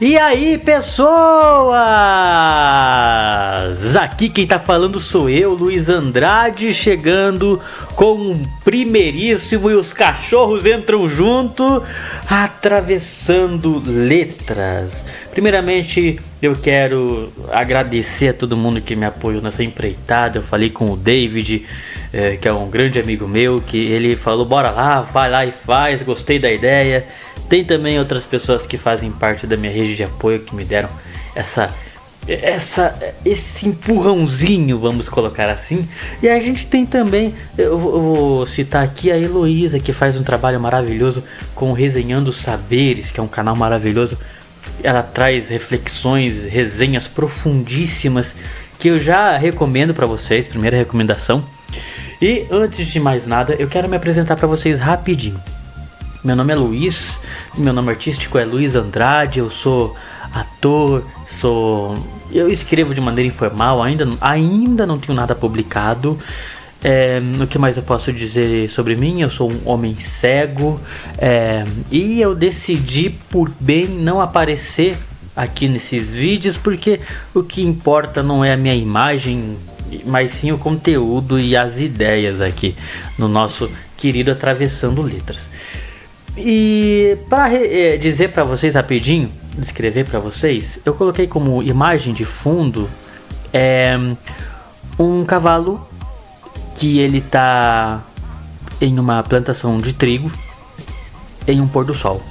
E aí, pessoas! Aqui quem tá falando sou eu, Luiz Andrade, chegando com um primeiríssimo e os cachorros entram junto, atravessando letras. Primeiramente, eu quero agradecer a todo mundo que me apoiou nessa empreitada. Eu falei com o David, que é um grande amigo meu, que ele falou, bora lá, vai lá e faz, gostei da ideia. Tem também outras pessoas que fazem parte da minha rede de apoio que me deram esse empurrãozinho, vamos colocar assim. E a gente tem também, eu vou citar aqui a Heloísa, que faz um trabalho maravilhoso com o Resenhando Saberes, que é um canal maravilhoso. Ela traz reflexões, resenhas profundíssimas que eu já recomendo para vocês, primeira recomendação. E antes de mais nada, eu quero me apresentar para vocês rapidinho. Meu nome é Luiz, meu nome artístico é Luiz Andrade, eu sou ator, eu escrevo de maneira informal, ainda não tenho nada publicado. O que mais eu posso dizer sobre mim? Eu sou um homem cego, e eu decidi por bem não aparecer aqui nesses vídeos, porque o que importa não é a minha imagem, mas sim o conteúdo e as ideias aqui no nosso querido Atravessando Letras. E para dizer para vocês rapidinho, descrever para vocês, eu coloquei como imagem de fundo um cavalo que ele tá em uma plantação de trigo em um pôr do sol.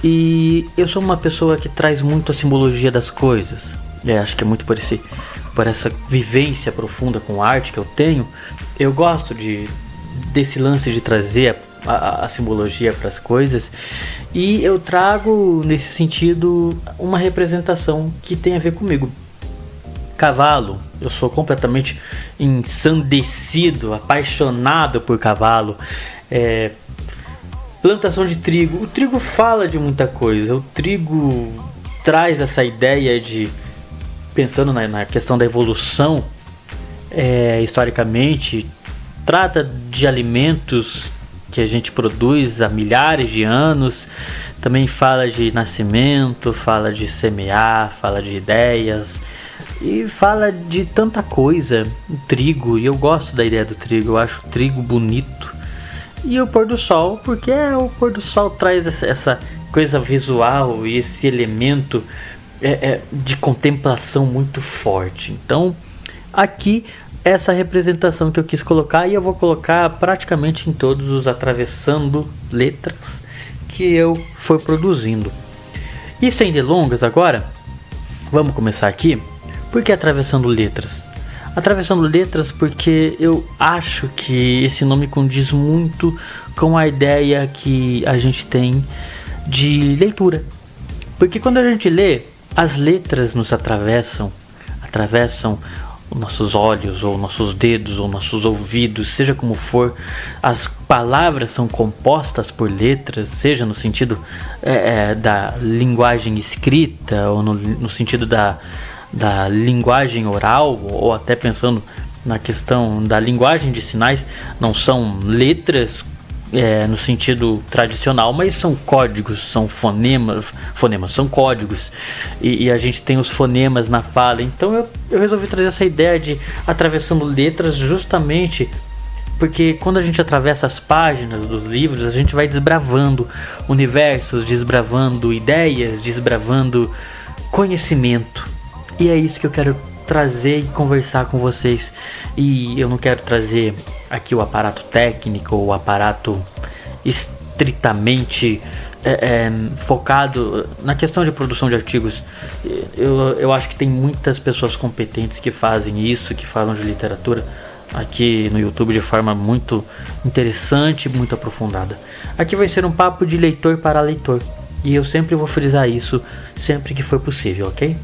E eu sou uma pessoa que traz muito a simbologia das coisas. Acho que é muito por essa vivência profunda com arte que eu tenho. Eu gosto desse lance de trazer a simbologia para as coisas, e eu trago nesse sentido uma representação que tem a ver comigo. Cavalo, eu sou completamente ensandecido, apaixonado por cavalo. Plantação de trigo, o trigo fala de muita coisa, o trigo traz essa ideia de, pensando na questão da evolução, historicamente, trata de alimentos que a gente produz há milhares de anos. Também fala de nascimento, fala de semear, fala de ideias e fala de tanta coisa. O trigo, e eu gosto da ideia do trigo, eu acho o trigo bonito. E o pôr do sol, porque o pôr do sol traz essa coisa visual e esse elemento de contemplação muito forte. Então aqui essa representação que eu quis colocar, e eu vou colocar praticamente em todos os Atravessando Letras que eu for produzindo. E sem delongas agora, vamos começar aqui. Por que Atravessando Letras? Atravessando Letras porque eu acho que esse nome condiz muito com a ideia que a gente tem de leitura. Porque quando a gente lê, as letras nos atravessam os nossos olhos, ou nossos dedos, ou nossos ouvidos, seja como for. As palavras são compostas por letras, seja no sentido da linguagem escrita, ou no sentido da linguagem oral, ou até pensando na questão da linguagem de sinais. Não são letras no sentido tradicional, mas são códigos, são fonemas são códigos, e a gente tem os fonemas na fala. Então eu resolvi trazer essa ideia de Atravessando Letras, justamente porque quando a gente atravessa as páginas dos livros, a gente vai desbravando universos, desbravando ideias, desbravando conhecimento, e é isso que eu quero trazer e conversar com vocês. E eu não quero trazer aqui o aparato técnico, ou o aparato estritamente focado na questão de produção de artigos. Eu acho que tem muitas pessoas competentes que fazem isso, que falam de literatura aqui no YouTube de forma muito interessante, muito aprofundada. Aqui vai ser um papo de leitor para leitor, e eu sempre vou frisar isso sempre que for possível, ok?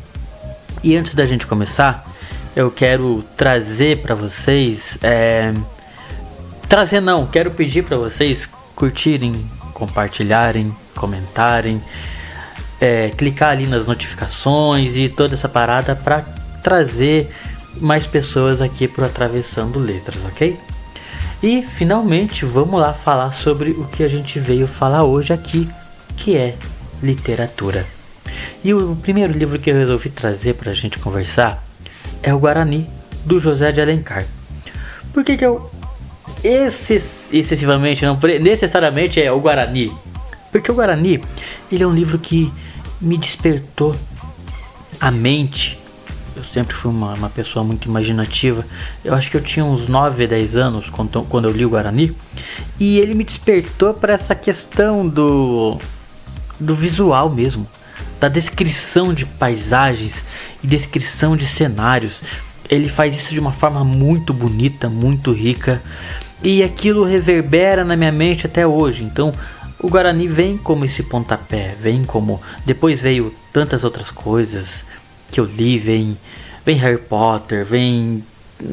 E antes da gente começar, eu quero trazer para vocês, quero pedir para vocês curtirem, compartilharem, comentarem, clicar ali nas notificações e toda essa parada para trazer mais pessoas aqui pro Atravessando Letras, ok? E finalmente vamos lá falar sobre o que a gente veio falar hoje aqui, que é literatura. E o primeiro livro que eu resolvi trazer pra gente conversar é o Guarani, do José de Alencar. Por que eu excessivamente, não necessariamente é o Guarani? Porque o Guarani, ele é um livro que me despertou a mente. Eu sempre fui uma pessoa muito imaginativa. Eu acho que eu tinha uns 9, 10 anos quando eu li o Guarani. E ele me despertou para essa questão do visual mesmo, da descrição de paisagens e descrição de cenários. Ele faz isso de uma forma muito bonita, muito rica, e aquilo reverbera na minha mente até hoje. Então o Guarani vem como esse pontapé, vem como... Depois veio tantas outras coisas que eu li, vem Harry Potter, vem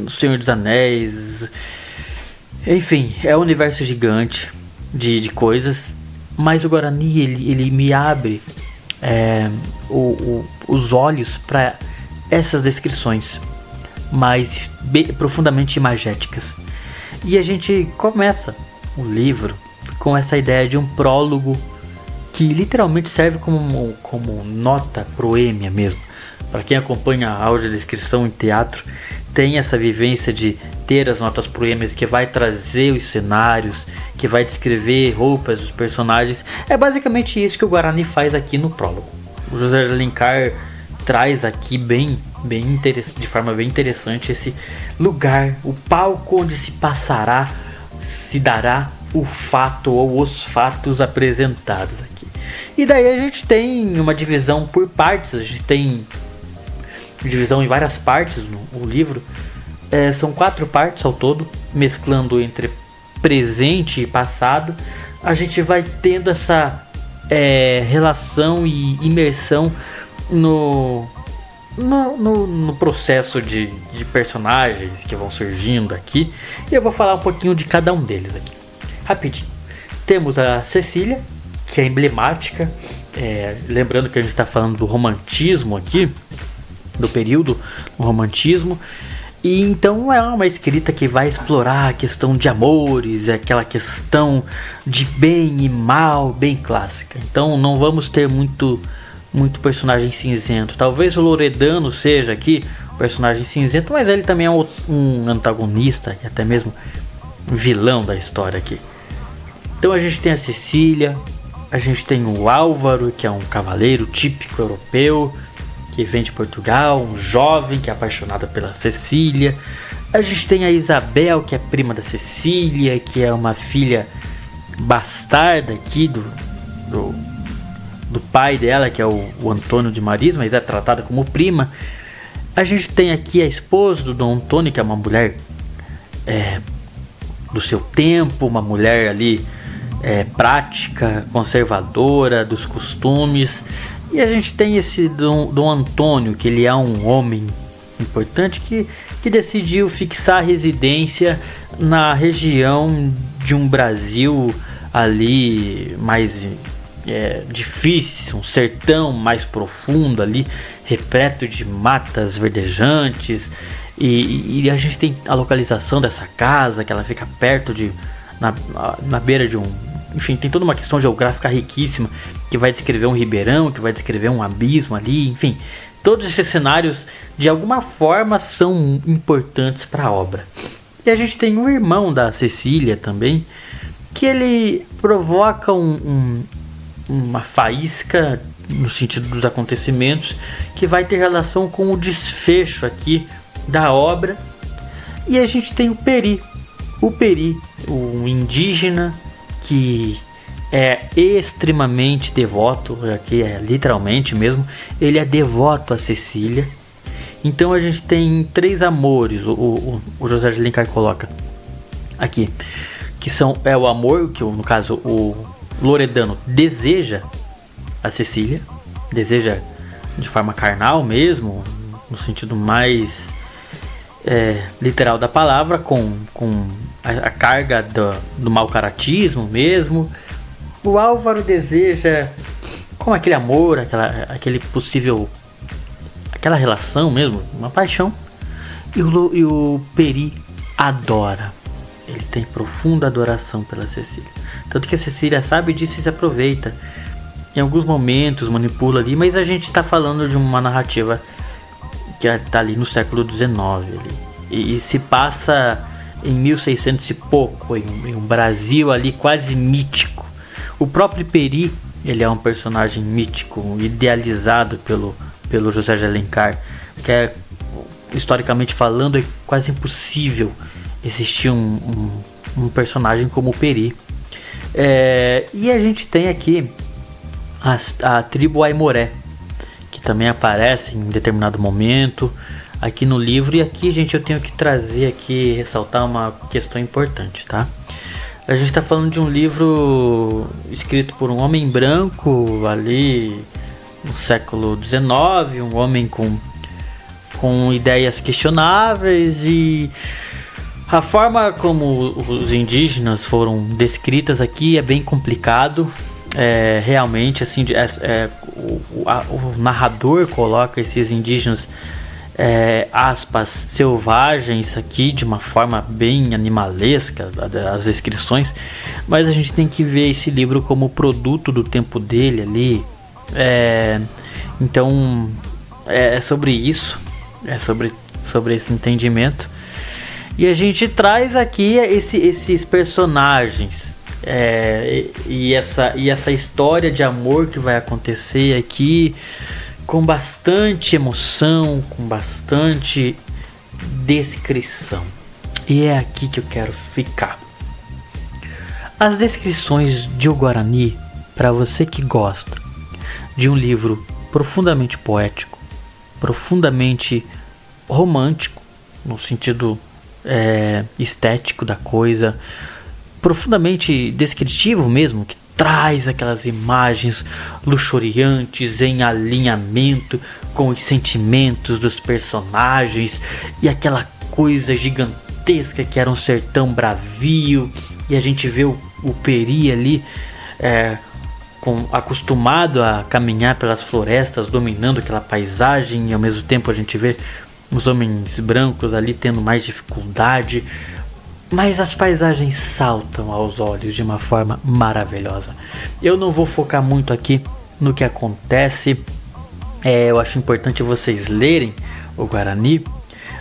O Senhor dos Anéis, enfim, é um universo gigante de coisas. Mas o Guarani, ele me abre os olhos para essas descrições mais profundamente imagéticas. E a gente começa o livro com essa ideia de um prólogo que literalmente serve como nota proêmia mesmo. Para quem acompanha a audiodescrição em teatro, tem essa vivência de ter as notas proêmias que vai trazer os cenários, que vai descrever roupas dos personagens. É basicamente isso que o Guarani faz aqui no prólogo. O José de Alencar traz aqui de forma bem interessante esse lugar, o palco onde se dará o fato ou os fatos apresentados aqui. E daí a gente tem uma divisão por partes, a gente tem divisão em várias partes no livro. São 4 partes ao todo, mesclando entre presente e passado. A gente vai tendo essa relação e imersão no processo de personagens que vão surgindo aqui. E eu vou falar um pouquinho de cada um deles aqui, rapidinho. Temos a Cecília, que é emblemática, lembrando que a gente está falando do romantismo aqui, do período do romantismo. E então é uma escrita que vai explorar a questão de amores, aquela questão de bem e mal, bem clássica. Então não vamos ter muito personagem cinzento. Talvez o Loredano seja aqui um personagem cinzento, mas ele também é um antagonista e até mesmo vilão da história aqui. Então a gente tem a Cecília, a gente tem o Álvaro, que é um cavaleiro típico europeu, que vem de Portugal, um jovem que é apaixonado pela Cecília. A gente tem a Isabel, que é prima da Cecília, que é uma filha bastarda aqui do pai dela, que é o Antônio de Maris, mas é tratada como prima. A gente tem aqui a esposa do Dom Antônio, que é uma mulher do seu tempo, uma mulher ali prática, conservadora dos costumes. E a gente tem esse Dom Antônio, que ele é um homem importante que decidiu fixar residência na região de um Brasil ali mais difícil, um sertão mais profundo ali, repleto de matas verdejantes. E a gente tem a localização dessa casa, que ela fica perto na beira de enfim, tem toda uma questão geográfica riquíssima, que vai descrever um ribeirão, que vai descrever um abismo ali, enfim. Todos esses cenários, de alguma forma, são importantes para a obra. E a gente tem um irmão da Cecília também, que ele provoca uma faísca no sentido dos acontecimentos, que vai ter relação com o desfecho aqui da obra. E a gente tem o Peri, um indígena que é extremamente devoto, aqui literalmente mesmo, ele é devoto a Cecília. Então a gente tem 3 amores, o José de Alencar coloca aqui, que é o amor, que no caso o Loredano deseja a Cecília, deseja de forma carnal mesmo, no sentido mais literal da palavra, com a carga do mau caratismo mesmo. O Álvaro deseja com aquele amor, aquele possível, aquela relação mesmo, uma paixão. E o Peri adora, ele tem profunda adoração pela Cecília, tanto que a Cecília sabe disso e se aproveita. em alguns momentos manipula ali, mas a gente está falando de uma narrativa que está ali no século XIX ali, e se passa em 1600 e pouco, em um Brasil ali quase mítico. O próprio Peri, ele é um personagem mítico, idealizado pelo José de Alencar, que é, historicamente falando, é quase impossível existir um personagem como o Peri. E a gente tem aqui a tribo Aimoré, que também aparece em determinado momento aqui no livro. E aqui, gente, eu tenho que trazer aqui, ressaltar uma questão importante, tá? A gente está falando de um livro escrito por um homem branco ali no século XIX, um homem com ideias questionáveis, e a forma como os indígenas foram descritas aqui é bem complicado. Realmente, assim, o narrador coloca esses indígenas, aspas, selvagens aqui de uma forma bem animalesca, as descrições, mas a gente tem que ver esse livro como produto do tempo dele ali. Então é sobre isso, sobre esse entendimento, e a gente traz aqui esses personagens, e essa história de amor que vai acontecer aqui com bastante emoção, com bastante descrição. E é aqui que eu quero ficar. As descrições de O Guarani, para você que gosta de um livro profundamente poético, profundamente romântico, no sentido estético da coisa, profundamente descritivo mesmo, que traz aquelas imagens luxuriantes em alinhamento com os sentimentos dos personagens, e aquela coisa gigantesca que era um sertão bravio, e a gente vê o Peri ali acostumado a caminhar pelas florestas, dominando aquela paisagem, e ao mesmo tempo a gente vê os homens brancos ali tendo mais dificuldade. Mas as paisagens saltam aos olhos de uma forma maravilhosa. Eu não vou focar muito aqui no que acontece. Eu acho importante vocês lerem O Guarani,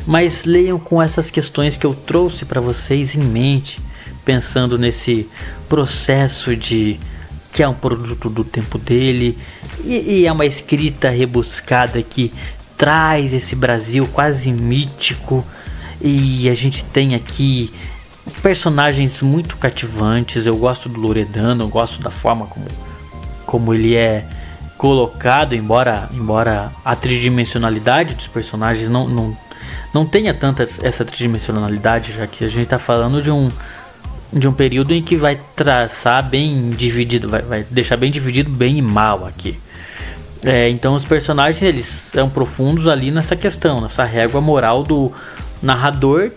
mas leiam com essas questões que eu trouxe para vocês em mente, pensando nesse processo que é um produto do tempo dele, e é uma escrita rebuscada que traz esse Brasil quase mítico, e a gente tem aqui personagens muito cativantes. Eu gosto do Loredano, eu gosto da forma como ele é colocado, embora a tridimensionalidade dos personagens não tenha tanta essa tridimensionalidade, já que a gente está falando de um período em que vai traçar bem dividido, vai deixar bem dividido bem e mal aqui. Então os personagens, eles são profundos ali nessa questão, nessa régua moral do narrador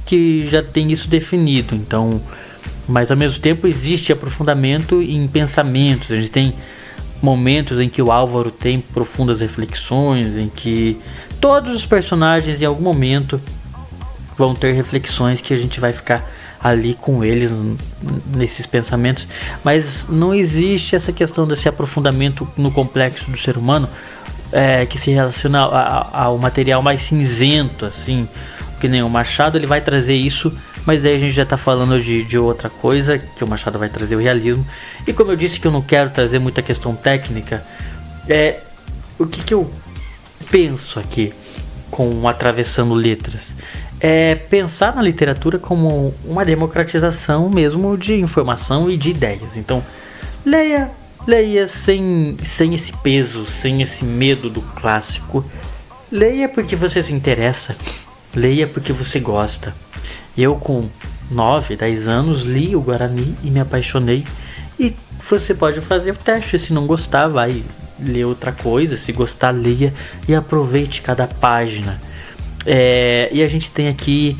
que já tem isso definido. Então, mas ao mesmo tempo existe aprofundamento em pensamentos. A gente tem momentos em que o Álvaro tem profundas reflexões, em que todos os personagens em algum momento vão ter reflexões que a gente vai ficar ali com eles nesses pensamentos, mas não existe essa questão desse aprofundamento no complexo do ser humano, que se relaciona ao material mais cinzento, assim, que nem o Machado. Ele vai trazer isso, mas aí a gente já está falando de outra coisa, que o Machado vai trazer o realismo. E como eu disse que eu não quero trazer muita questão técnica, o que eu penso aqui com Atravessando Letras é pensar na literatura como uma democratização mesmo de informação e de ideias. Então leia sem esse peso, sem esse medo do clássico. Leia porque você se interessa, leia porque você gosta. Eu com 9, 10 anos li o Guarani e me apaixonei. E você pode fazer o teste, se não gostar vai ler outra coisa, se gostar leia e aproveite cada página. E a gente tem aqui,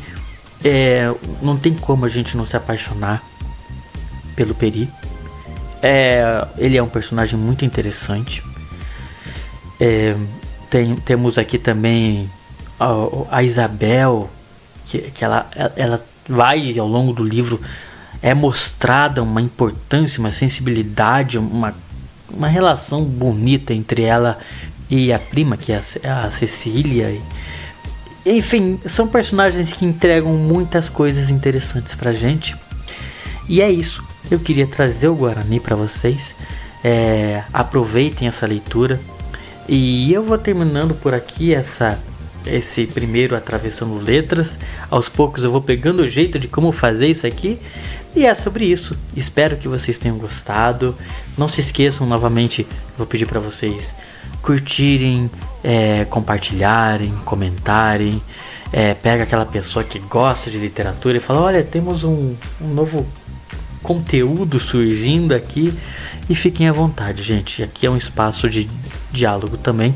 não tem como a gente não se apaixonar pelo Peri. Ele é um personagem muito interessante. Temos aqui também a Isabel, que ela vai ao longo do livro, é mostrada uma importância, uma sensibilidade, uma uma relação bonita entre ela e a prima, que é a Cecília. Enfim, são personagens que entregam muitas coisas interessantes pra gente. E é isso, eu queria trazer o Guarani pra vocês. Aproveitem essa leitura. E eu vou terminando por aqui esse primeiro Atravessando Letras. Aos poucos eu vou pegando o jeito de como fazer isso aqui. E é sobre isso. Espero que vocês tenham gostado. Não se esqueçam, novamente, vou pedir para vocês curtirem, compartilharem, comentarem. Pega aquela pessoa que gosta de literatura e fala: olha, temos um novo conteúdo surgindo aqui. E fiquem à vontade, gente. Aqui é um espaço de diálogo também,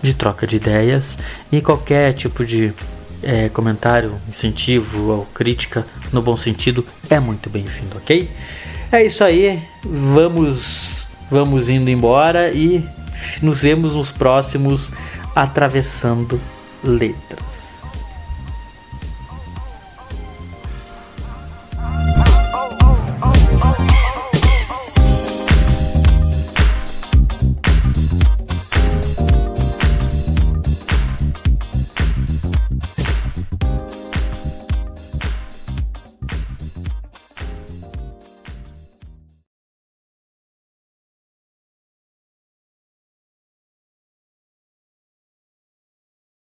de troca de ideias. E qualquer tipo de comentário, incentivo ou crítica, no bom sentido, é muito bem-vindo, ok? É isso aí, vamos indo embora e nos vemos nos próximos Atravessando Letras.